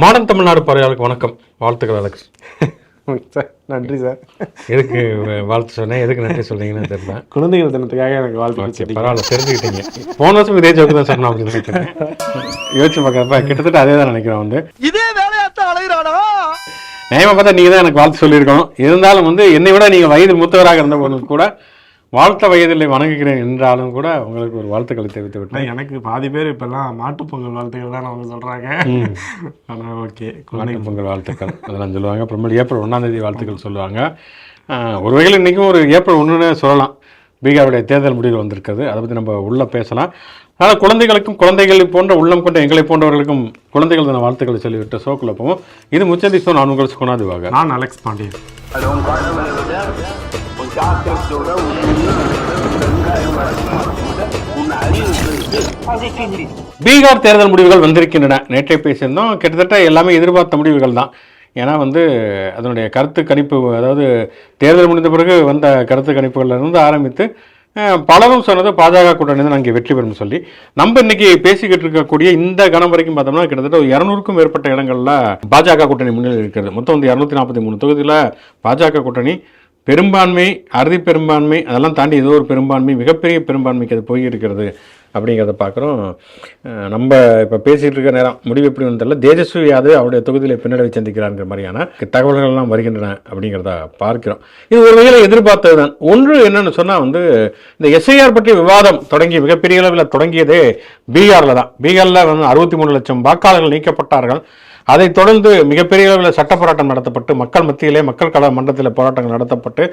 Modern Tamil Nadu பார்வையாளருக்கு வணக்கம், வாழ்த்துக்கள் Alex. Sir நன்றி சார். எதுக்கு வாழ்த்து சொன்னேன், எதுக்கு நன்றி சொல்றீங்கன்னு தெரியல. குழந்தைகள் தினத்துக்காக எனக்கு வாழ்த்து. பரவாயில்ல, தெரிஞ்சுக்கிட்டீங்க. போன வருஷம் இதே ஜோக்கு தான் சொன்னோம் அப்படின்னு நினைக்கிறேன். யோசிச்சு பார்க்குறப்ப கிட்டத்தட்ட அதே தான் நினைக்கிறேன். வந்து இதே வேலையாத்தான் அலைகிறானா நியமா பார்த்தா நீங்கள் தான் எனக்கு வாழ்த்து சொல்லியிருக்கணும். இருந்தாலும் வந்து என்னை விட நீங்கள் வயது மூத்தவராக இருந்த போது கூட வாழ்த்த வயதில் வணங்குகிறேன் என்றாலும் கூட உங்களுக்கு ஒரு வாழ்த்துக்களை தெரிவித்து விட்டேன். எனக்கு பாதி பேர் இப்பெல்லாம் மாட்டுப்பொங்கல் வாழ்த்துக்கள் தான் அவங்க சொல்கிறாங்க. ஆனால் ஓகே, மாட்டுப்பொங்கல் வாழ்த்துக்கள் அதெல்லாம் சொல்லுவாங்க. அப்புறமேல் ஏப்ரல் 1 வாழ்த்துக்கள் சொல்லுவாங்க. ஒரு வகையில் இன்றைக்கும் ஒரு ஏப்ரல் 1 சொல்லலாம். பீகாருடைய தேர்தல் முடிவுகள் வந்திருக்கிறது. அதை பற்றி நம்ம உள்ளே பேசலாம். அதனால் குழந்தைகளுக்கும் குழந்தைகள் போன்ற உள்ளம் கொண்ட எங்களை போன்றவர்களுக்கும் குழந்தைகள் தின வாழ்த்துக்களை சொல்லிவிட்ட ஷோக்குள்ள போவோம். இது முச்சந்தி ஷோ. நான் உங்கள் சுகுணாதிவாக. நான் அலெக்ஸ் பாண்டியன். பீகார் தேர்தல் முடிவுகள் வந்திருக்கின்றன. நேற்றை பேசியிருந்தோம். கிட்டத்தட்ட எல்லாமே எதிர்பார்த்த முடிவுகள் தான். ஏன்னா வந்து அதனுடைய கருத்து கணிப்பு, அதாவது தேர்தல் முடிந்த பிறகு வந்த கருத்து கணிப்புகளிலிருந்து ஆரம்பித்து பலரும் சொன்னது பாஜக கூட்டணி தான் அங்கே வெற்றி பெறும் சொல்லி. நம்ம இன்னைக்கு பேசிக்கிட்டு இருக்கக்கூடிய இந்த கணம் வரைக்கும் பார்த்தோம்னா கிட்டத்தட்ட 200க்கும் மேற்பட்ட இடங்கள்ல பாஜக கூட்டணி முன்னிலை இருக்கிறது. மொத்தம் வந்து 243 தொகுதியில் பாஜக கூட்டணி பெரும்பான்மை, அறுதி பெரும்பான்மை, அதெல்லாம் தாண்டி ஏதோ ஒரு பெரும்பான்மை, மிகப்பெரிய பெரும்பான்மைக்கு அது போயிருக்கிறது அப்படிங்கிறத பார்க்குறோம். நம்ம இப்போ பேசிகிட்டு இருக்க நேரம் முடிவு எப்படி வந்தால தேஜஸ்வி யாதவ் அவருடைய தொகுதியில் பின்னடைவை சந்திக்கிறாங்கிற மாதிரியான தகவல்கள்லாம் வருகின்றன அப்படிங்கிறத பார்க்கிறோம். இது ஒரு வகையில் எதிர்பார்த்தது தான். ஒன்று என்னன்னு சொன்னால் வந்து இந்த எஸ்ஐஆர் பற்றி விவாதம் தொடங்கி மிகப்பெரிய அளவில் தொடங்கியதே பீகாரில் தான். பீகாரில் வந்து 63 லட்சம் வாக்காளர்கள் நீக்கப்பட்டார்கள். அதைத் தொடர்ந்து மிகப்பெரிய அளவில் சட்ட போராட்டம் நடத்தப்பட்டு மக்கள் மத்தியிலே மக்கள் கல மன்றத்தில் போராட்டங்கள் நடத்தப்பட்டு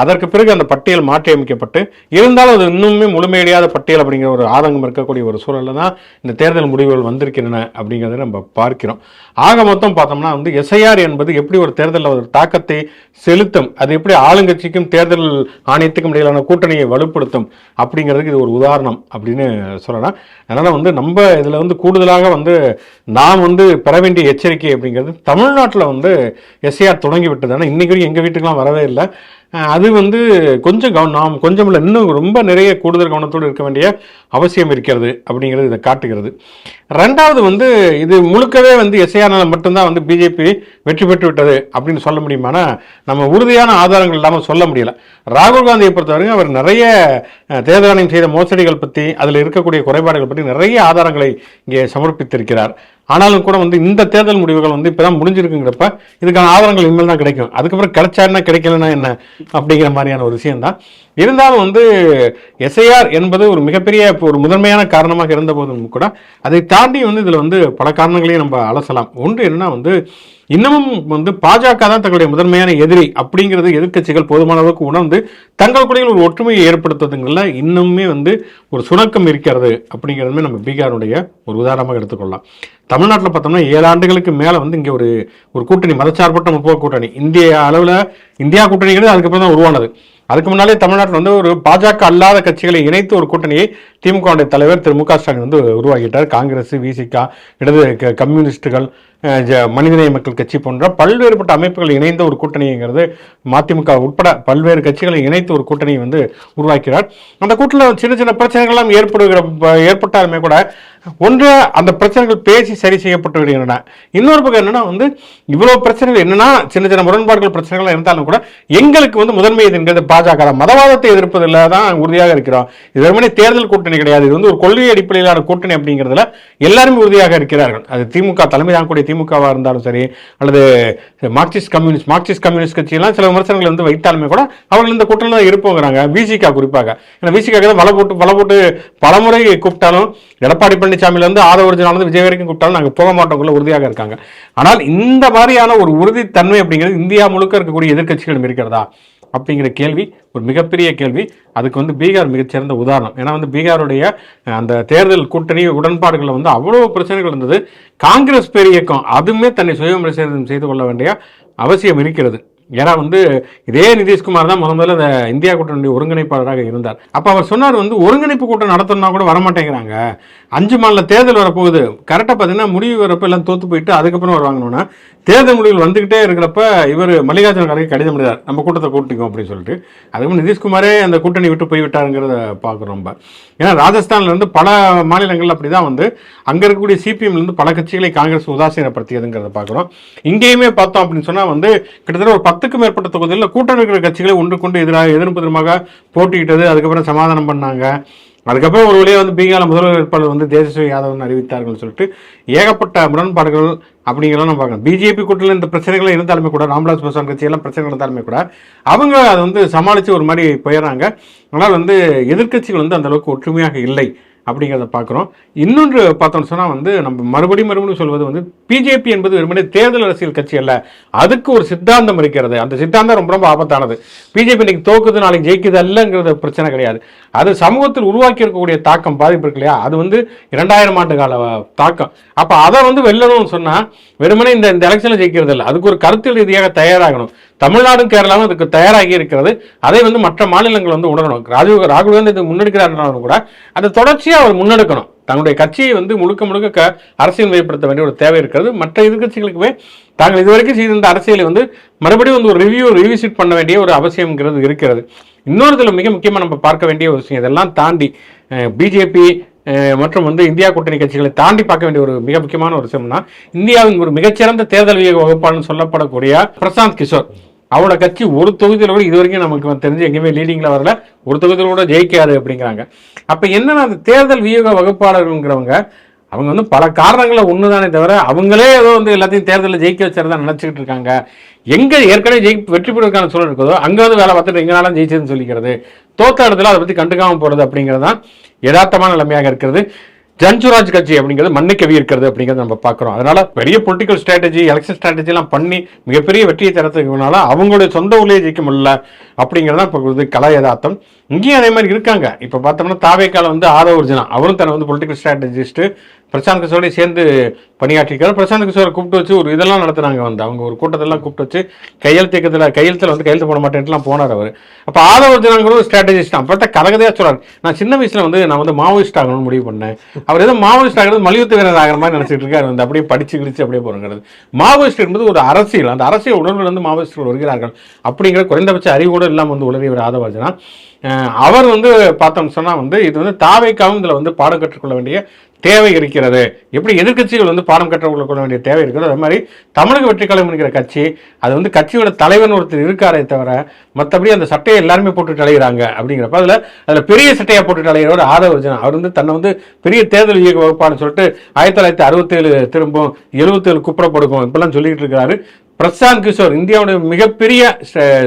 அதற்கு பிறகு அந்த பட்டியல் மாற்றி அமைக்கப்பட்டு இருந்தாலும் அது இன்னுமே முழுமையடையாத பட்டியல் அப்படிங்கிற ஒரு ஆதங்கம் இருக்கக்கூடிய ஒரு சூழலில் தான் இந்த தேர்தல் முடிவுகள் வந்திருக்கின்றன அப்படிங்கிறத நம்ம பார்க்கிறோம். ஆக மொத்தம் பார்த்தோம்னா வந்து எஸ்ஐஆர் என்பது எப்படி ஒரு தேர்தலில் ஒரு தாக்கத்தை செலுத்தும், அது எப்படி ஆளுங்கட்சிக்கும் தேர்தல் ஆணையத்துக்கும் இடையிலான கூட்டணியை வலுப்படுத்தும் அப்படிங்கிறதுக்கு இது ஒரு உதாரணம் அப்படின்னு சொல்லலாம். அதனால் வந்து நம்ம இதில் வந்து கூடுதலாக வந்து நாம் வந்து பெற வேண்டிய எச்சரிக்கை அப்படிங்கிறது தமிழ்நாட்டில் வந்து எஸ்ஐஆர் தொடங்கி விட்டது. ஆனால் இன்னைக்கு வரைக்கும் எங்கள் வீட்டுக்கெலாம் வரவே இல்லை. அது வந்து கொஞ்சம் நாம் கொஞ்சம் இல்லை, இன்னும் ரொம்ப நிறைய கூடுதல் கவனத்தோடு இருக்க வேண்டிய அவசியம் இருக்கிறது அப்படிங்கிறது இதை காட்டுகிறது. ரெண்டாவது வந்து இது முழுக்கவே வந்து எஸ்ஐஆர்னால் மட்டும்தான் வந்து பிஜேபி வெற்றி பெற்று விட்டது அப்படின்னு சொல்ல முடியுமானா நம்ம உறுதியான ஆதாரங்கள் இல்லாமல் சொல்ல முடியலை. ராகுல் காந்தியை பொறுத்தவரைக்கும் அவர் நிறைய தேர்தல் ஆணையம் செய்த மோசடிகள் பற்றி, அதில் இருக்கக்கூடிய குறைபாடுகள் பற்றி நிறைய ஆதாரங்களை இங்கே சமர்ப்பித்திருக்கிறார். ஆனாலும் கூட வந்து இந்த தேர்தல் முடிவுகள் வந்து இப்போ தான் முடிஞ்சிருக்குங்கிறப்ப இதுக்கான ஆதாரங்கள் இனிமேல் தான் கிடைக்கும். அதுக்கப்புறம் கிடைச்சாருன்னா கிடைக்கலன்னா என்ன அப்படிங்கிற மாதிரியான ஒரு விஷயம்தான். இருந்தாலும் வந்து எஸ்ஐஆர் என்பது ஒரு மிகப்பெரிய ஒரு முதன்மையான காரணமாக இருந்த போதும் கூட அதை தாண்டி வந்து இதில் வந்து பல காரணங்களையும் நம்ம அலசலாம். ஒன்று என்னன்னா வந்து இன்னமும் வந்து பாஜக தான் தங்களுடைய முதன்மையான எதிரி அப்படிங்கிறது எதிர்க்கட்சிகள் போதுமான அளவுக்கு உணர்ந்து தங்களுக்குடைய ஒரு ஒற்றுமையை ஏற்படுத்துவதுங்கள இன்னுமே வந்து ஒரு சுணக்கம் இருக்கிறது அப்படிங்கிறதுமே நம்ம பீகாருடைய ஒரு உதாரணமாக எடுத்துக்கொள்ளலாம். தமிழ்நாட்டில் பார்த்தோம்னா 7 ஆண்டுகளுக்கு மேலே வந்து இங்கே ஒரு கூட்டணி, மதச்சார்பற்ற முற்போக்கு கூட்டணி, இந்திய அளவில் இந்தியா கூட்டணிங்கிறது அதுக்கப்புறம் தான் உருவானது. அதுக்கு முன்னாலே தமிழ்நாட்டில் வந்து ஒரு பாஜக அல்லாத கட்சிகளை இணைத்து ஒரு கூட்டணியை திமுக தலைவர் திரு மு.க. ஸ்டாலின் வந்து உருவாக்கிட்டார். காங்கிரஸ், விசிக, இடது கம்யூனிஸ்டுகள், மனிதநேய மக்கள் கட்சி போன்ற பல்வேறுபட்ட அமைப்புகள் இணைந்த ஒரு கூட்டணிங்கிறது மதிமுக உட்பட பல்வேறு கட்சிகளை இணைத்து ஒரு கூட்டணியை வந்து உருவாக்கிறார். அந்த கூட்டணியில் சின்ன சின்ன பிரச்சனைகள்லாம் ஏற்பட்டாலுமே கூட ஒன்று அந்த பிரச்சனைகள் பேசி சரி செய்யப்பட்டு விடுகின்றன. இன்னொரு பக்கம் என்னன்னா வந்து இவ்வளவு பிரச்சனைகள் என்னன்னா சின்ன சின்ன முரண்பாடுகள் பிரச்சனைகள் இருந்தாலும் கூட எங்களுக்கு வந்து முதன்மை என்கிறது பாஜக மதவாதத்தை எதிர்ப்பதில் தான் உறுதியாக இருக்கிறோம். இது வெறுமனே தேர்தல் கூட்டணி கிடையாது, இது வந்து ஒரு கொள்கை அடிப்படையிலான கூட்டணி அப்படிங்கிறதுல எல்லாருமே உறுதியாக இருக்கிறார்கள். அது திமுக தலைமை தாங்கக்கூடிய திமுகவாக இருந்தாலும் சரி, அல்லது மார்க்சிஸ்ட் கம்யூனிஸ்ட் கட்சியெல்லாம் சில விமர்சனங்கள் வந்து வைத்தாலுமே கூட அவர்கள் இந்த கூட்டணியில் தான் இருப்போங்கிறாங்க. விசிக குறிப்பாக, ஏன்னா விசிக தான் வலை போட்டு பலமுறை கூப்பிட்டாலும் எடப்பாடி பழனிசாமியில இருந்து ஆதவர்ஜனானது விஜய் வரைக்கும் கூப்பிட்டாலும் நாங்கள் போக மாட்டோம் உறுதியாக இருக்காங்க. ஆனால் இந்த மாதிரியான ஒரு உறுதித்தன்மை அப்படிங்கிறது இந்தியா முழுக்க இருக்கக்கூடிய எதிர்க்கட்சிகளும் இருக்கிறதா அப்படிங்கிற கேள்வி ஒரு மிகப்பெரிய கேள்வி. அதுக்கு வந்து பீகார் மிகச்சிறந்த உதாரணம். ஏன்னா வந்து பீகாருடைய அந்த தேர்தல் கூட்டணி உடன்பாடுகளில் வந்து அவ்வளோ பிரச்சனைகள் இருந்தது. காங்கிரஸ் பேர் இயக்கம் அதுவுமே தன்னை சுயவிமர்சனம் செய்து கொள்ள வேண்டிய அவசியம் இருக்கிறது. ஏன்னா வந்து இதே நிதிஷ்குமார் தான் முதல்ல இந்த இந்தியா கூட்டணியுடைய ஒருங்கிணைப்பாளராக இருந்தார். அப்போ அவர் சொன்னார் வந்து ஒருங்கிணைப்பு கூட்டம் நடத்தணும்னா கூட வரமாட்டேங்கிறாங்க, 5 மாநில தேர்தல் வரப்போகுது, கரெக்டாக பார்த்தீங்கன்னா முடிவு வரப்போ எல்லாம் தோற்று போயிட்டு அதுக்கப்புறம் வருவாங்கன்னு தேர்தல் முடிவுகள் வந்துக்கிட்டே இருக்கிறப்ப இவர் மல்லிகார்ஜுன கார்கே கடிதம் எழுதார், நம்ம கூட்டத்தை கூட்டிக்கும் அப்படின்னு சொல்லிட்டு. அதுக்கப்புறம் நிதிஷ்குமாரே அந்த கூட்டணி விட்டு போய்விட்டாருங்கிறத பார்க்குறோம் ரொம்ப. ஏன்னா ராஜஸ்தான்லேருந்து பல மாநிலங்கள் அப்படி தான் வந்து அங்கே இருக்கக்கூடிய சிபிஎம்லேருந்து பல கட்சிகளை காங்கிரஸ் உதாசீனப்படுத்தியதுங்கிறத பார்க்குறோம். இங்கேயுமே பார்த்தோம் அப்படின்னு சொன்னால் வந்து கிட்டத்தட்ட ஒரு 10க்கும் மேற்பட்ட தொகுதியில் கூட்டணி இருக்கிற கட்சிகளை ஒன்று கொண்டு எதிர்ப்புமாக போட்டியிட்டது, அதுக்கப்புறம் சமாதானம் பண்ணாங்க. அதுக்கப்புறம் ஒரு வழியாக வந்து பீகாரில் முதல்வர் வேட்பாளர் வந்து தேஜஸ்வி யாதவ்னு அறிவித்தார்கள் சொல்லிட்டு ஏகப்பட்ட முரண்பாடுகள் அப்படிங்கிறலாம் நம்ம பார்க்கணும். பிஜேபி கூட்டத்தில் இந்த பிரச்சனைகள் இருந்தாலுமே கூட, ராம்விலாஸ் பாஸ்வான் கட்சியெல்லாம் பிரச்சனைகள் இருந்தாலுமே கூட அவங்க அதை வந்து சமாளித்து ஒரு மாதிரி போயிடறாங்க. ஆனால் வந்து எதிர்க்கட்சிகள் வந்து அந்த அளவுக்கு ஒற்றுமையாக இல்லை அப்படிங்கிறத பார்க்குறோம். இன்னொன்று பார்த்தோம்னு சொன்னால் வந்து நம்ம மறுபடியும் சொல்வது வந்து பிஜேபி என்பது வெறுமனே தேர்தல் அரசியல் கட்சி அல்ல, அதுக்கு ஒரு சித்தாந்தம் இருக்கிறது. அந்த சித்தாந்தம் ரொம்ப ரொம்ப ஆபத்தானது. பிஜேபி இன்னைக்கு தோக்குது நாளைக்கு ஜெயிக்குது அல்லங்கிறது பிரச்சனை கிடையாது. அது சமூகத்தில் உருவாக்கி இருக்கக்கூடிய தாக்கம், பாதிப்பு இருக்கு இல்லையா, அது வந்து 2000 ஆண்டு கால தாக்கம். அப்போ அதை வந்து வெல்லணும்னு சொன்னால் வெறுமனே இந்த எலெக்ஷனில் ஜெயிக்கிறது இல்லை, அதுக்கு ஒரு கருத்தியல் ரீதியாக தயாராகணும். தமிழ்நாடும் கேரளாவும் அதுக்கு தயாராகி இருக்கிறது. அதை வந்து மற்ற மாநிலங்கள் வந்து உணரணும். ராகுல் காந்தி இது முன்னெடுக்கிறாருனாலும் கூட அதை தொடர்ச்சியாக அவர் முன்னெடுக்கணும். தன்னுடைய கட்சியை வந்து முழுக்க அரசியல் வயப்படுத்த வேண்டிய ஒரு தேவை இருக்கிறது. மற்ற எதிர்கட்சிகளுக்குமே தாங்கள் இதுவரைக்கும் செய்திருந்த அரசியலை வந்து மறுபடியும் வந்து ஒரு ரிவிசிட் பண்ண வேண்டிய ஒரு அவசியம்ங்கிறது இருக்கிறது. இன்னொரு இதில் மிக முக்கியமாக நம்ம பார்க்க வேண்டிய ஒரு விஷயம், இதெல்லாம் தாண்டி பிஜேபி மற்றும் வந்து இந்தியா கூட்டணி கட்சிகளை தாண்டி பார்க்க வேண்டிய ஒரு மிக முக்கியமான ஒரு விஷயம்னா, இந்தியாவின் ஒரு மிகச்சிறந்த தேர்தல் வகுப்பாளர்னு சொல்லப்படக்கூடிய பிரசாந்த் கிஷோர், அவரோட கட்சி ஒரு தொகுதியில் கூட இது வரைக்கும் நமக்கு தெரிஞ்சு எங்கேயுமே லீடிங்கில் வரல, ஒரு தொகுதியில் கூட ஜெயிக்காது அப்படிங்கிறாங்க. அப்போ என்னன்னா அந்த தேர்தல் வியூக வகுப்பாளருங்கிறவங்க அவங்க வந்து பல காரணங்களை ஒண்ணுதானே தவிர அவங்களே ஏதோ வந்து எல்லாத்தையும் தேர்தலில் ஜெயிக்க வச்சுறதா நினைச்சுக்கிட்டு இருக்காங்க. எங்க ஏற்கனவே வெற்றி பெறுவதற்கான சூழல் இருக்கதோ அங்க வந்து வேலை பார்த்துட்டு எங்கனாலும் ஜெயிச்சதுன்னு சொல்லிக்கிறது, தோத்த இடத்துல அதை பத்தி கண்டுக்காம போறது அப்படிங்கிறது தான் யதார்த்தமான நிலைமையாக இருக்கிறது. ஜன்சுராஜ் கட்சி அப்படிங்கிறது மண்ணுக்கவி இருக்கிறது அப்படிங்கிறத நம்ம பார்க்குறோம். அதனால பெரிய பொலிட்டிக்கல் ஸ்ட்ராட்டஜி, எலெக்ஷன் ஸ்ட்ராட்டஜி எல்லாம் பண்ணி மிகப்பெரிய வெற்றியை தரத்துக்குனால அவங்களுடைய சொந்த ஊர்லேயே ஜெயிக்க முடியல அப்படிங்கிறதா இப்போ கலை யதார்த்தம். இங்கேயும் அதே மாதிரி இருக்காங்க. இப்போ பார்த்தோம்னா தாவேக்கால வந்து ஆதவ அர்ஜுனா, அவரும் தன்னை வந்து பொலிட்டிக்கல் ஸ்ட்ராட்டஜிஸ்ட் பிரசாந்த் கிஷோரோட சேர்ந்து பணியாற்றிருக்காரு. பிரசாந்த் கிஷோரை கூப்பிட்டு வச்சு ஒரு இதெல்லாம் நடத்துனாங்க, வந்து அவங்க ஒரு கூட்டத்தெல்லாம் கூப்பிட்டு வச்சு கையெழுத்தில் வந்து கையெழுத்து போட மாட்டேன்ட்டுலாம் போனார் அவர். அப்போ ஆதவ அர்ஜுனாங்கிற ஒரு ஸ்ட்ராட்டஜிஸ்ட் தான். அப்போ கலகதையாக சொல்றாரு, நான் சின்ன வயசுல வந்து நான் வந்து மாவோயிஸ்ட் ஆகணும்னு முடிவு பண்ணேன். அவர் ஏதோ மாவோயிஸ்ட் ஆகிறது மல்யுத்த வீரர் ஆகிற மாதிரி நினைச்சிட்டு இருக்காரு, வந்து அப்படியே படிச்சு கிழிச்சு அப்படியே போறங்கிறது. மாவோயிஸ்ட் என்பது ஒரு அரசியல், அந்த அரசியல் உணர்வுல இருந்து மாவோயிஸ்ட்கள் வருகிறார்கள் அப்படிங்கிற குறைந்தபட்ச அறிவோடு இல்லாமல் வந்து உளறியவர் ஆதவ அர்ஜுனா. அவர் வந்து பார்த்தோம்னு சொன்னா வந்து இது வந்து தாவேக்காவும் இதுல வந்து பாடம் கற்றுக்கொள்ள வேண்டிய தேவை இருக்கிறது. எப்படி எதிர்கட்சிகள் வந்து பாடம் கற்றுக்கொள்ள வேண்டிய தேவை இருக்கிறது, அது மாதிரி தமிழக வெற்றி கழகம் என்கிற கட்சி அது வந்து கட்சியோட தலைவன் ஒருத்தர் இருக்காரே தவிர மற்றபடி அந்த சட்டையை எல்லாருமே போட்டுட்டு அலைகிறாங்க அப்படிங்கிறப்ப அதுல பெரிய சட்டையா போட்டுட்டு அலைகிறவர் ஆதவ அர்ஜுனா. அவர் வந்து தன்னை வந்து பெரிய தேர்தல் இயக்க வகுப்பான்னு சொல்லிட்டு 1967 திரும்பும் 77 குப்புறப்படுக்கும் இப்பெல்லாம் சொல்லிட்டு இருக்காரு. பிரசாந்த் கிஷோர் இந்தியாவுடைய மிகப்பெரிய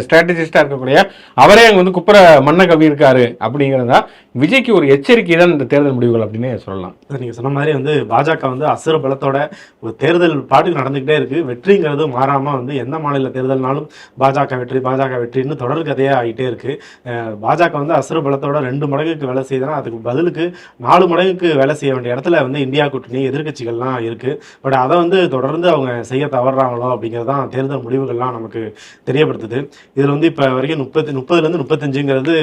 ஸ்ட்ராட்டஜிஸ்டா இருக்கக்கூடிய அவரே அங்கே வந்து குப்புற மண்ண கவி இருக்காரு அப்படிங்கிறதா விஜய்க்கு ஒரு எச்சரிக்கை தான் இந்த தேர்தல் முடிவுகள் அப்படின்னு சொல்லலாம். நீங்க சொன்ன மாதிரி வந்து பாஜக வந்து அசுர பலத்தோட ஒரு தேர்தல் பாட்டுக்கு நடந்துகிட்டே இருக்கு. வெற்றிங்கிறது மாறாம வந்து எந்த மாநில தேர்தல்னாலும் பாஜக வெற்றின்னு தொடர் கதையா ஆகிட்டே இருக்கு. பாஜக வந்து அசுர பலத்தோட 2 மடங்குக்கு வேலை செய்யுதுன்னா அதுக்கு பதிலுக்கு 4 மடங்குக்கு வேலை செய்ய வேண்டிய இடத்துல வந்து இந்தியா கூட்டணி எதிர்கட்சிகள்லாம் இருக்கு. பட் அதை வந்து தொடர்ந்து அவங்க செய்ய தவறுறாங்களோ அப்படிங்கிறதான் தேர்தல் முடிவுகள்லாம் நமக்கு தெரியப்படுத்துது. இதுல வந்து இப்ப வரைக்கும் 30லேருந்து 35ங்கிறது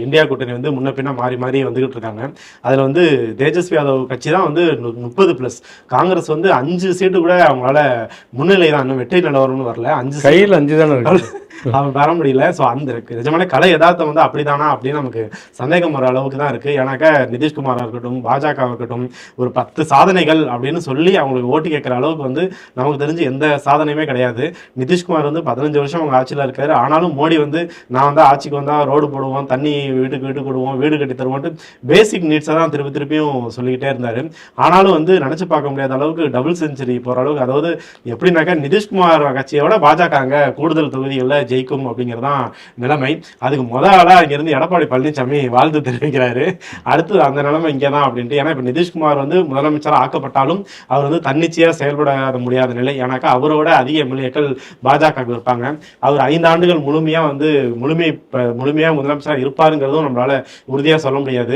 இந்தியா கூட்டணி வந்து முன்ன பின்ன மாறி மாறி வந்துகிட்டு இருக்காங்க. அதுல வந்து தேஜஸ்வி யாதவ் கட்சி தான் வந்து 30+. காங்கிரஸ் வந்து 5 சீட்டு கூட அவங்களால முன்னிலை தான், இன்னும் வெற்றி நிலவரம்னு வரல. 5 கையில் 5 தானே இருக்கு, அவன் வர முடியல. ஸோ அந்த நிஜமான கலை யதார்த்தம் வந்து அப்படிதானா அப்படின்னு நமக்கு சந்தேகம் வர அளவுக்கு தான் இருக்கு. ஏன்னாக்கா நிதிஷ்குமாரா இருக்கட்டும், பாஜக இருக்கட்டும், ஒரு 10 சாதனைகள் அப்படின்னு சொல்லி அவங்களுக்கு ஓட்டு கேட்குற அளவுக்கு வந்து நமக்கு தெரிஞ்சு எந்த சாதனையுமே கிடையாது. நிதிஷ்குமார் வந்து 15 வருஷம் அவங்க ஆட்சியில் இருக்காரு. ஆனாலும் மோடி வந்து நான் வந்து ஆட்சிக்கு வந்தா ரோடு போடுவோம், தண்ணி வீட்டுக்கு விடுவோம், வீடு கட்டி தருவோம்ட்டு பேசிக் நீட்ஸை தான் திருப்பியும் சொல்லிக்கிட்டே இருந்தாரு. ஆனாலும் வந்து நினைச்சு பார்க்க முடியாத அளவுக்கு டபுள் செஞ்சுரி போற அளவுக்கு, அதாவது எப்படின்னாக்கா நிதிஷ்குமார் கட்சியோட பாஜக அங்க கூடுதல் தொகுதிகளில் ஜெயிக்கும் அப்படிங்கிறதான் நிலைமை. அதுக்கு முதலா இங்கிருந்து எடப்பாடி பழனிசாமி வாழ்த்து தெரிவிக்கிறாரு. அடுத்து அந்த நிலைமை இங்கே தான் அப்படின்ட்டு. ஏன்னா இப்போ நிதிஷ்குமார் வந்து முதலமைச்சராக ஆக்கப்பட்டாலும் அவர் வந்து தன்னிச்சையாக செயல்பட முடியாத நிலை. ஏன்னாக்கா அவரோட அதிக எம்எல்ஏக்கள் பாஜக இருப்பாங்க. அவர் 5 ஆண்டுகள் முழுமையாக முதலமைச்சராக இருப்பாருங்கிறதும் நம்மளால உறுதியாக சொல்ல முடியாது.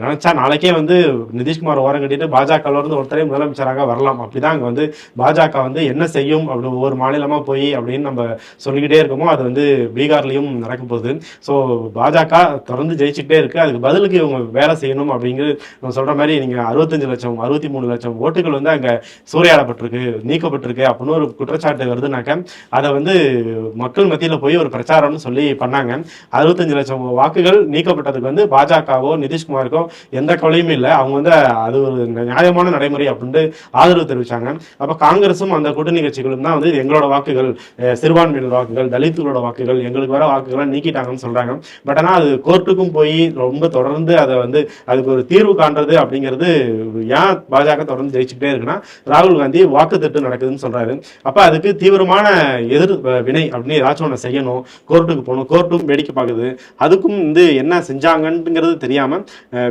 நினைச்சா நாளைக்கே வந்து நிதிஷ்குமார் ஓரம் கட்டிட்டு பாஜக இருந்து ஒருத்தரே முதலமைச்சராக வரலாம். அப்படிதான் அங்கே வந்து பாஜக வந்து என்ன செய்யும் அப்படி ஒவ்வொரு மாநிலமா போய் அப்படின்னு நம்ம சொல்லிக்கிட்டே இருக்கோம். இருக்கோமோ அது வந்து பீகார்லயும் நடக்க போகுது. ஸோ பாஜக தொடர்ந்து ஜெயிச்சுக்கிட்டே இருக்கு. அதுக்கு பதிலுக்கு இவங்க வேலை செய்யணும் அப்படிங்கிறது நம்ம சொல்ற மாதிரி நீங்க 65 லட்சம் 63 லட்சம் ஓட்டுகள் வந்து அங்க சூறையாடப்பட்டிருக்கு, நீக்கப்பட்டிருக்கு அப்படின்னு ஒரு குற்றச்சாட்டு வருதுனாக்க அதை வந்து மக்கள் மத்தியில போய் ஒரு பிரச்சாரம்னு சொல்லி பண்ணாங்க. 65 லட்சம் வாக்குகள் நீக்கப்பட்டதுக்கு வந்து பாஜகவோ நிதிஷ்குமாருக்கோ எந்த கவலையும் இல்லை. அவங்க வந்து அது ஒரு நியாயமான நடைமுறை அப்படின்ட்டு ஆதரவு தெரிவிச்சாங்க. அப்ப காங்கிரஸும் அந்த கூட்டணி கட்சிகளும் தான் வந்து எங்களோட வாக்குகள், சிறுபான்மையினர் வாக்குகள், தலித்துகளோட வாக்குகள், எங்களுக்கு வர வாக்குகளை நீக்கிட்டாங்கன்னு சொல்றாங்க. பட் ஆனால் அது கோர்ட்டுக்கும் போய் ரொம்ப தொடர்ந்து அதை வந்து அதுக்கு ஒரு தீர்வு காண்றது அப்படிங்கிறது ஏன் பாஜக தொடர்ந்து ஜெயிச்சுட்டே இருக்குன்னா ராகுல் காந்தி வாக்கு திட்டு நடக்குதுன்னு சொல்றாரு. அப்ப அதுக்கு தீவிரமான எதிர் வினை அப்படின்னு ஏதாச்சும் ஒன்று செய்யணும், கோர்ட்டுக்கு போகணும், கோர்ட்டும் வேடிக்கை பார்க்குது. அதுக்கும் வந்து என்ன செஞ்சாங்கங்கிறது தெரியாம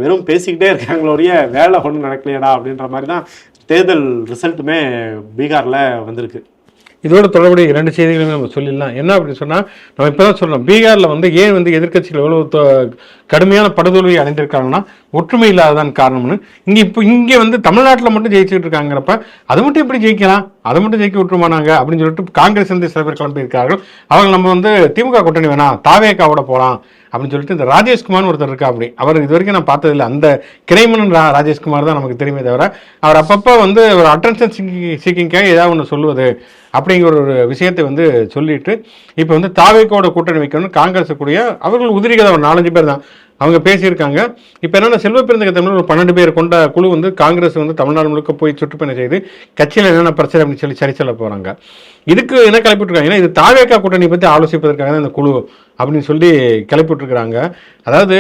வெறும் பேசிக்கிட்டே இருக்காங்களோடைய வேலை ஒன்றும் நடக்கலையடா அப்படின்ற மாதிரி தான் தேர்தல் ரிசல்ட்டுமே பீகார்ல வந்திருக்கு. இதோட தொடர்புடைய 2 செய்திகளுமே நம்ம சொல்லிடலாம். என்ன அப்படின்னு சொன்னால், நம்ம இப்போ தான் சொல்லணும், பீகாரில் வந்து ஏன் வந்து எதிர்க்கட்சிகள் எவ்வளோ கடுமையான படுதோல்வி அடைந்திருக்காங்கன்னா ஒற்றுமை இல்லாததான் காரணம்னு. இங்கே வந்து தமிழ்நாட்டில் மட்டும் ஜெயிச்சுட்டு இருக்காங்கிறப்ப அது மட்டும் எப்படி ஜெயிக்கலாம், அதை மட்டும் ஜெயிக்க விட்டுருமானாங்க அப்படின்னு சொல்லிட்டு காங்கிரஸ் வந்து சில பேர் கிளம்பியிருக்கார்கள். அவங்க நம்ம வந்து திமுக கூட்டணி வேணாம், தாவேக்காவோட போகலாம் அப்படின்னு சொல்லிட்டு இந்த ராஜேஷ்குமார்னு ஒருத்தர் இருக்கா. அப்படி அவர் இது வரைக்கும் நான் பார்த்ததில்லை. அந்த கிரைமன் ராஜேஷ்குமார் தான் நமக்கு தெரியுமே தவிர, அவர் அப்பப்போ வந்து ஒரு அட்டென்ஷன் சீக்கிங்காக ஏதாவது ஒன்று சொல்லுவது அப்படிங்கிற ஒரு விஷயத்தை வந்து சொல்லிட்டு இப்போ வந்து தாவேக்கோட கூட்டணி வைக்கணும்னு காங்கிரஸ் கூடிய அவர்கள் உதிரிகள் ஒரு 4-5 பேர் தான் அவங்க பேசியிருக்காங்க. இப்போ என்னென்னா, செல்வ பெருந்தகை தமிழ் ஒரு 12 பேர் கொண்ட குழு வந்து காங்கிரஸ் வந்து தமிழ்நாடு முழுக்க போய் சுற்றுப்பயணம் செய்து கட்சியில் என்னென்ன பிரச்சனை அப்படின்னு சொல்லி சரி சொல்ல போகிறாங்க. இதுக்கு என்ன கிளப்பிட்டுருக்காங்க, ஏன்னா இது தாவேக்கா கூட்டணி பற்றி ஆலோசிப்பதற்காக தான் இந்த குழு அப்படின்னு சொல்லி கிளப்பிட்டுருக்குறாங்க. அதாவது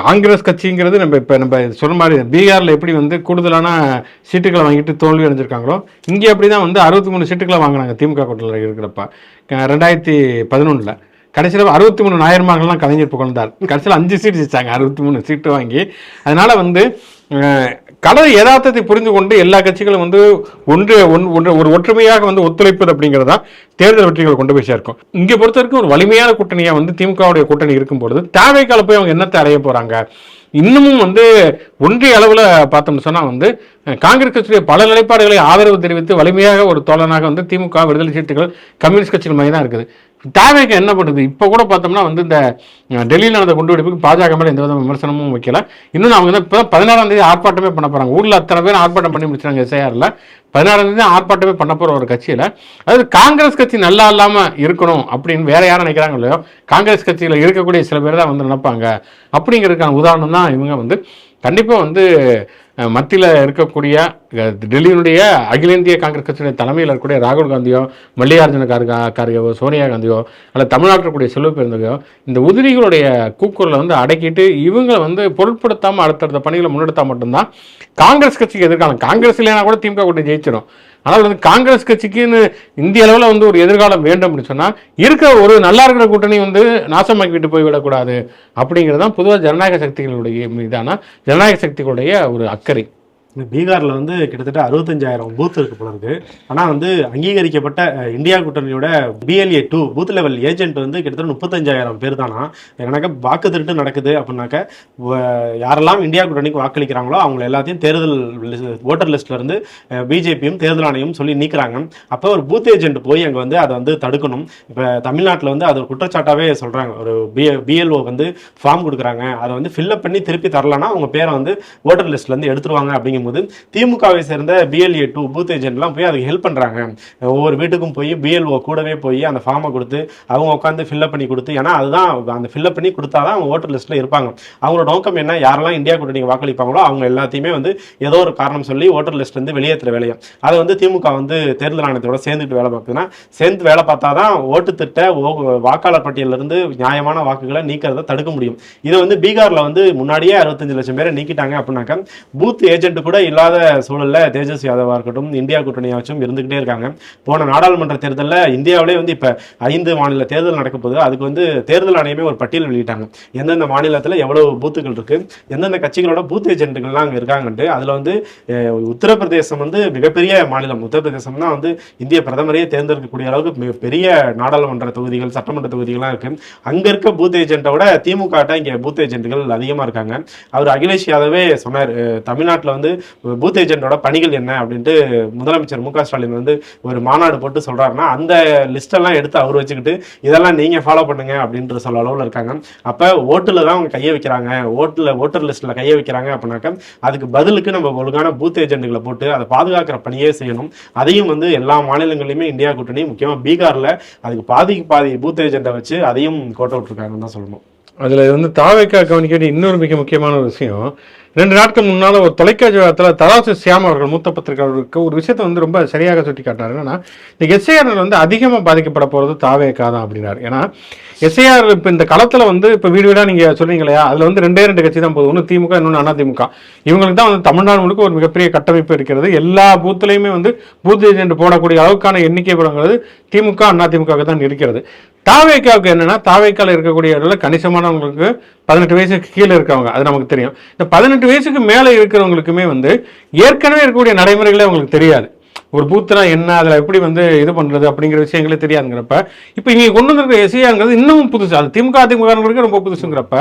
காங்கிரஸ் கட்சிங்கிறது நம்ம சொன்ன மாதிரி பீகாரில் எப்படி வந்து கூடுதலான சீட்டுகளை வாங்கிட்டு தோல்வி அடைஞ்சிருக்காங்களோ, இங்கே அப்படி தான் வந்து 63 சீட்டுகளை வாங்கினாங்க திமுக கூட்டணியில் இருக்கிறப்ப 2011. கடைசியில் 63 நாயர்மார்கள்லாம் கலைஞர் புகழ்ந்தார். கடைசியில் 5 சீட்டு ஜெயிச்சாங்க, 63 சீட்டு வாங்கி. அதனால வந்து கலை யதார்த்தத்தை புரிந்து கொண்டு எல்லா கட்சிகளும் வந்து ஒரு ஒற்றுமையாக வந்து ஒத்துழைப்பது அப்படிங்கிறதா தேர்தல் வெற்றிகளை கொண்டு போய் சேர்க்கும். இங்கே பொறுத்த வரைக்கும் ஒரு வலிமையான கூட்டணியாக வந்து திமுகவுடைய கூட்டணி இருக்கும் பொழுது தேவைக்கால போய் அவங்க என்னத்தை அடைய போகிறாங்க. இன்னமும் வந்து ஒன்றிய அளவில் பார்த்தோம்னு சொன்னால் வந்து காங்கிரஸ் கட்சியுடைய பல நிலைப்பாடுகளை ஆதரவு தெரிவித்து வலிமையாக ஒரு தோழனாக வந்து திமுக விடுதலை சீட்டுகள் கம்யூனிஸ்ட் கட்சிகள் மாதிரி தான் இருக்குது. தேவைக்கு என்ன பண்ணுறது, இப்போ கூட பார்த்தோம்னா வந்து இந்த டெல்லியில் நடந்த குண்டுவெடிப்புக்கு பாஜக மேலே எந்த வித விமர்சனமும் வைக்கல. இன்னும் அவங்க தான் இப்போ 16ஆம் தேதி ஆர்ப்பாட்டமே பண்ண போகிறாங்க. ஊரில் அத்தனை பேர் ஆர்ப்பாட்டம் பண்ணி முடிச்சாங்க. எஸ்ஐஆரில் 16ஆம் தேதி ஆர்ப்பாட்டமே பண்ண போகிற ஒரு கட்சியில், அதாவது காங்கிரஸ் கட்சி நல்லா இல்லாமல் இருக்கணும் அப்படின்னு வேற யாரும் நினைக்கிறாங்க இல்லையோ, காங்கிரஸ் கட்சியில் இருக்கக்கூடிய சில பேர் தான் வந்து நினைப்பாங்க. அப்படிங்கிறதுக்கான உதாரணம் தான் இவங்க வந்து கண்டிப்பாக வந்து மத்தியில் இருக்கக்கூடிய டெல்லியினுடைய அகில இந்திய காங்கிரஸ் கட்சியுடைய தலைமையில் இருக்கக்கூடிய ராகுல் காந்தியோ, மல்லிகார்ஜுன கார்கேவோ, சோனியா காந்தியோ, அல்ல தமிழ்நாட்டில் இருக்கக்கூடிய செல்வ பெருந்தகையோ இந்த உதிரிகளுடைய கூக்குரலை வந்து அடக்கிட்டு இவங்களை வந்து பொருட்படுத்தாமல் அடுத்தடுத்த பணிகளை முன்னெடுத்தால் மட்டும்தான் காங்கிரஸ் கட்சிக்கு எதிர்காலம். காங்கிரஸ் இல்லைனா கூட திமுக கூட்டணி ஜெயிச்சிடும். ஆனால் வந்து காங்கிரஸ் கட்சிக்குன்னு இந்திய அளவில் வந்து ஒரு எதிர்காலம் வேண்டும் அப்படின்னு சொன்னால் இருக்கிற ஒரு நல்லா இருக்கிற கூட்டணி வந்து நாசமாக்கிட்டு போய்விடக்கூடாது அப்படிங்கிறது தான் பொதுவாக ஜனநாயக சக்திகளுடைய மீதான ஜனநாயக சக்திகளுடைய ஒரு அக்கறை. பீகாரில் வந்து கிட்டத்தட்ட 65,000 பூத் இருக்கு போல இருக்கு. ஆனால் வந்து அங்கீகரிக்கப்பட்ட இந்தியா கூட்டணியோட BLA 2 பூத் லெவல் ஏஜென்ட் வந்து கிட்டத்தட்ட 35,000 பேர் தானா. எனக்கு வாக்கு திருட்டு நடக்குது அப்படின்னாக்க யாரெல்லாம் இந்தியா கூட்டணிக்கு வாக்களிக்கிறாங்களோ அவங்க எல்லாத்தையும் தேர்தல் ஓட்டர் லிஸ்ட்ல இருந்து பிஜேபியும் தேர்தல் ஆணையம் சொல்லி நீக்கிறாங்க. அப்போ ஒரு பூத் ஏஜென்ட் போய் அங்கே வந்து அதை வந்து தடுக்கணும். இப்போ தமிழ்நாட்டில் வந்து அது ஒரு குற்றச்சாட்டாவே சொல்றாங்க. ஒரு BLO வந்து ஃபார்ம் கொடுக்குறாங்க, அதை வந்து ஃபில்அப் பண்ணி திருப்பி தரலன்னா அவங்க பேரை வந்து ஓட்டர் லிஸ்ட்ல இருந்து எடுத்துருவாங்க அப்படிங்கும் போது திமுகவை சேர்ந்த BLA 2 பூத் ஏஜென்ட்லாம் போய் அதுக்கு ஹெல்ப் பண்றாங்க. ஒவ்வொரு வீட்டுக்கும் போய் BLO கூடவே போய் அந்த ஃபார்மை கொடுத்து அவங்க உட்காந்து ஃபில்அப் பண்ணி கொடுத்து, ஏன்னா அதுதான் அந்த ஃபில்அப் பண்ணி கொடுத்தாதான் அவங்க ஓட்டர் லிஸ்ட்ல இருப்பாங்க. அவங்களோட நோக்கம் என்ன, யாரெல்லாம் இந்தியா கூட்டணிக்கு வாக்களிப்பாங்களோ அவங்க எல்லாத்தையுமே வந்து ஏதோ ஒரு காரணம் சொல்லி ஓட்டர் லிஸ்ட்ல இருந்து வெளியேற்ற வேலையை அதை வந்து திமுக வந்து தேர்தல் ஆணையத்தோட சேர்ந்துட்டு வேலை பார்க்குதுன்னா, சேர்ந்து வேலை பார்த்தாதான் ஓட்டு திட்ட வாக்காளர் பட்டியலிருந்து நியாயமான வாக்குகளை நீக்கிறத தடுக்க முடியும். இதை வந்து பீகார்ல வந்து முன்னாடியே 65 லட்சம் பேரை நீக்கிட்டாங்க அப்படின்னாக்க பூத் ஏஜென்ட் கூட இல்லாத சூழல்ல தேஜஸ்வி யாதவா இருக்கட்டும் இந்தியா கூட்டணியாச்சும் இருந்துகிட்டே இருக்காங்க. போன நாடாளுமன்ற தேர்தலில் இந்தியாவிலே வந்து இப்ப 5 மாநில தேர்தல் நடக்க போது அதுக்கு வந்து தேர்தல் ஆணையமே ஒரு பட்டியல் வெளியிட்டாங்க. எந்தெந்த மாநிலத்தில் எவ்வளவு பூத்துகள் இருக்கு, எந்தெந்த கட்சிகளோட பூத் ஏஜென்ட்டுகள்லாம் அங்கே இருக்காங்கன்ட்டு. அதுல வந்து உத்தரப்பிரதேசம் வந்து மிகப்பெரிய மாநிலம். உத்தரப்பிரதேசம் தான் வந்து இந்திய பிரதமரையே தேர்ந்தெடுக்கக்கூடிய அளவுக்கு மிகப்பெரிய நாடாளுமன்ற தொகுதிகள் சட்டமன்ற தொகுதிகள்லாம் இருக்கு. அங்க இருக்க பூத் ஏஜென்ட்டோட திமுக இங்க பூத் ஏஜென்ட்டுகள் அதிகமா இருக்காங்க. அவர் அகிலேஷ் யாதவே சொன்னார், தமிழ்நாட்டில் வந்து பூத் ஏஜென்ட்டோட பணிகள் என்ன அப்படின்ட்டு முதலமைச்சர் மு க ஸ்டாலின் வந்து ஒரு மாநாடு போட்டு சொல்றாருன்னா அந்த லிஸ்டெல்லாம் எடுத்து அவர் வச்சுக்கிட்டு இதெல்லாம் நீங்க ஃபாலோ பண்ணுங்க அப்படின்ற சொல்ல அளவில் இருக்காங்க. அப்போ ஓட்டுல தான் அவங்க கையை வைக்கிறாங்க, ஓட்டர் லிஸ்ட்ல கையை வைக்கிறாங்க அப்படின்னாக்கா அதுக்கு பதிலுக்கு நம்ம ஒழுங்கான பூத் ஏஜென்ட்டுகளை போட்டு அதை பாதுகாக்கிற பணியே செய்யணும். அதையும் வந்து எல்லா மாநிலங்களிலுமே இந்தியா கூட்டணி முக்கியமாக பீகார்ல அதுக்கு பாதி பூத் ஏஜென்ட்டை வச்சு அதையும் கோட்டை விட்டுருக்காங்கன்னு தான் சொல்லணும். அதில் வந்து தாவேக்கா கவனிக்க வேண்டிய இன்னொரு மிக முக்கியமான ஒரு விஷயம், 2 நாட்கள் முன்னால் ஒரு தொலைக்காட்சி வாரத்தில் தராசு சியாம் அவர்கள் மூத்த பத்திரிகையாளருக்கு ஒரு விஷயத்தை வந்து ரொம்ப சரியாக சுட்டி காட்டினார். என்னன்னா, இந்த எஸ்ஐஆர் வந்து அதிகமாக பாதிக்கப்பட போகிறது தாவேக்கா தான் அப்படின்னாரு. ஏன்னா எஸ்ஐஆர் இப்போ இந்த களத்தில் வந்து இப்போ வீடு வீடாக நீங்கள் சொல்றீங்க இல்லையா, அதில் வந்து 2 கட்சி தான் போகுது, ஒன்று திமுக, இன்னொன்று அதிமுக. இவங்களுக்கு தான் வந்து தமிழ்நாடு முழுக்க ஒரு மிகப்பெரிய கட்டமைப்பு இருக்கிறது. எல்லா பூத்துலையுமே வந்து பூத் ஏஜென்ட் போடக்கூடிய அளவுக்கான எண்ணிக்கை படங்கிறது திமுக அதிமுக தான் இருக்கிறது. தாவேக்காவுக்கு என்னன்னா, தாவேக்கால இருக்கக்கூடிய கணிசமானவங்களுக்கு 18 வயசுக்கு கீழே இருக்கவங்க, அது நமக்கு தெரியும். இந்த 18 வயசுக்கு மேலே இருக்கிறவங்களுக்குமே வந்து ஏற்கனவே இருக்கக்கூடிய நடைமுறைகளே அவங்களுக்கு தெரியாது. ஒரு பூத்துனா என்ன, அதில் எப்படி வந்து இது பண்ணுறது அப்படிங்கிற விஷயங்களே தெரியாதுங்கிறப்ப இப்போ இங்கே கொண்டு வந்திருக்கிற எஸ்ஐஆங்கிறது இன்னமும் புதுசு, அது திமுக அதிமுக ரொம்ப புதுசுங்கிறப்ப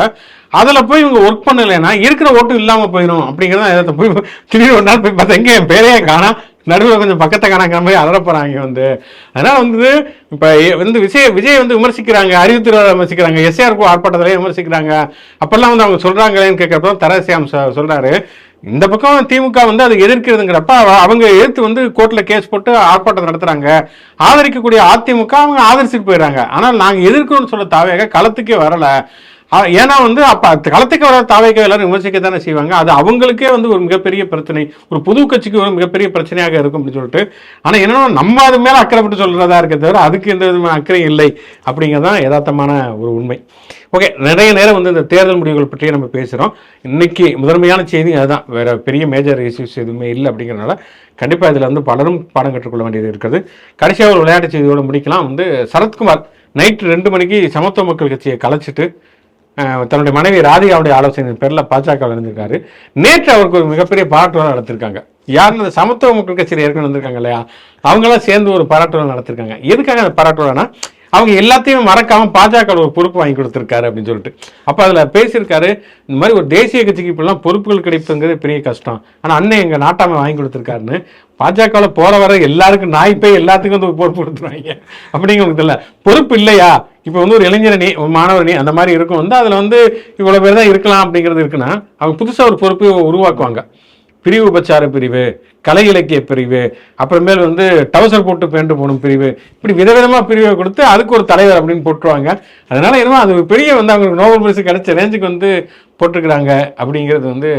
அதில் போய் இவங்க ஒர்க் பண்ணலைன்னா இருக்கிற ஓட்டும் இல்லாமல் போயிடும் அப்படிங்கிறத எதை போய் திடீர்னு ஒரு நாள் போய் பார்த்தா எங்கே என் பேரையே காணா, நடுவில் கொஞ்சம் பக்கத்தை காணாங்கிற மாதிரி அலறப்போறாங்க வந்து. அதனால வந்து இப்போ வந்து விஜய் வந்து விமர்சிக்கிறாங்க, அறிவுத்துறை விமர்சிக்கிறாங்க, எஸ்ஆர் ஆர்ப்பாட்டத்திலேயே விமர்சிக்கிறாங்க. அப்பெல்லாம் வந்து அவங்க சொல்றாங்களேன்னு கேட்கறப்ப தரசியாம் சொல்றாரு, இந்த பக்கம் திமுக வந்து அதை எதிர்க்கிறதுங்கிறப்ப அவங்க எதிர்த்து வந்து கோர்ட்ல கேஸ் போட்டு ஆர்ப்பாட்டம் நடத்துறாங்க. ஆதரிக்கக்கூடிய அதிமுக அவங்க ஆதரிச்சுட்டு போயிடறாங்க. ஆனால் நாங்கள் எதிர்க்கிறோம்னு சொல்ல தாவேக களத்துக்கே வரல. ஏன்னா வந்து அப்ப களத்துக்கு வர தாவேக எல்லாரும் விமர்சிக்கத்தானே செய்வாங்க. அது அவங்களுக்கே வந்து ஒரு மிகப்பெரிய பிரச்சனை, ஒரு புது கட்சிக்கு ஒரு மிகப்பெரிய பிரச்சனையாக இருக்கும் அப்படின்னு சொல்லிட்டு. ஆனா என்னன்னா நம்ம அது மேல அக்கறைப்பட்டு சொல்றதா இருக்க தவிர அதுக்கு எந்த விதமான அக்கறை இல்லை அப்படிங்கிறதான் யதார்த்தமான ஒரு உண்மை. ஓகே, நிறைய நேரம் வந்து இந்த தேர்தல் முடிவுகள் பற்றியே நம்ம பேசுகிறோம். இன்னைக்கு முதன்மையான செய்தி அதுதான், வேற பெரிய மேஜர் இஷ்யூஸ் எதுவுமே இல்லை அப்படிங்கிறனால கண்டிப்பாக இதில் வந்து பலரும் பாடம் கற்றுக்கொள்ள வேண்டியது இருக்கிறது. கடைசியாக ஒரு விளையாட்டு செய்தியோடு முடிக்கலாம். வந்து சரத்குமார் நைட்டு 2 மணிக்கு சமத்துவ மக்கள் கட்சியை கலைச்சிட்டு தன்னுடைய மனைவி ராதிகாவுடைய ஆலோசனை பேரில் பாஜக இருந்திருக்காரு. நேற்று அவருக்கு ஒரு மிகப்பெரிய பாராட்டு விழா நடத்திருக்காங்க. யாருன்னு அந்த சமத்துவ மக்கள் கட்சியில் ஏற்கனவே வந்திருக்காங்க இல்லையா, அவங்களாம் சேர்ந்து ஒரு பாராட்டு விழா நடத்திருக்காங்க. எதுக்காக அந்த பாராட்டு விழானா, அவங்க எல்லாத்தையும் மறக்காம பாஜக ஒரு பொறுப்பு வாங்கி கொடுத்துருக்காரு அப்படின்னு சொல்லிட்டு. அப்போ அதில் பேசியிருக்காரு, இந்த மாதிரி ஒரு தேசிய கட்சிக்கு இப்பெல்லாம் பொறுப்புகள் கிடைப்புங்கிறது பெரிய கஷ்டம், ஆனால் அண்ணன் எங்கள் நாட்டாமை வாங்கி கொடுத்துருக்காருன்னு. பாஜகவில் போற வர எல்லாருக்கும் நாய்ப்பே எல்லாத்துக்கும் வந்து பொறுப்பு கொடுத்துருவாங்க அப்படிங்கிறது தெரியல. பொறுப்பு இல்லையா, இப்போ வந்து ஒரு இளைஞரணி, ஒரு மாணவரணி அந்த மாதிரி இருக்கும் வந்து அதில் வந்து இவ்வளோ பேர் தான் இருக்கலாம் அப்படிங்கிறது இருக்குன்னா அவங்க புதுசாக ஒரு பொறுப்பை உருவாக்குவாங்க. பிரிவு உபச்சார பிரிவு, கலை இலக்கிய பிரிவு, அப்புறமேல் வந்து டவுசர் போட்டு பேண்டு போடும் பிரிவு, இப்படி விதவிதமாக பிரிவை கொடுத்து அதுக்கு ஒரு தலைவர் அப்படின்னு போட்டுருவாங்க. அதனால என்னமோ அது பெரிய வந்து அவங்களுக்கு நோபல் பரிசு கிடைச்ச ரேஞ்சுக்கு வந்து போட்டிருக்கிறாங்க அப்படிங்கிறது வந்து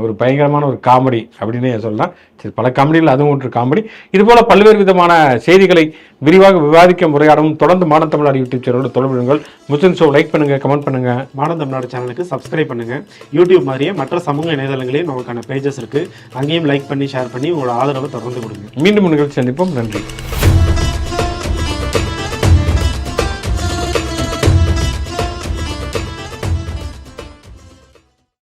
ஒரு பயங்கரமான ஒரு காமெடி அப்படின்னே சொல்லலாம். சரி, பல காமெடியில் அதுவும் ஒன்று காமெடி. இதுபோல் பல்வேறு விதமான செய்திகளை விரிவாக விவாதிக்க முறையாடவும் தொடர்ந்து மாடர்ன் தமிழ்நாடு யூடியூப் சேனலோட தொடர்புகள். முஸ்லிம் ஷோ லைக் பண்ணுங்க, கமெண்ட் பண்ணுங்க, மாடர்ன் தமிழ்நாடு சேனலுக்கு சப்ஸ்கிரைப் பண்ணுங்க. யூடியூப் மாதிரியே மற்ற சமூக இணையதளங்களையும் நமக்கான பேஜஸ் இருக்கு, அங்கேயும் லைக் பண்ணி ஷேர் பண்ணி உங்களோட ஆதரவை தொடர்ந்து கொடுங்க. மீண்டும் நிகழ்ச்சி சந்திப்போம். நன்றி.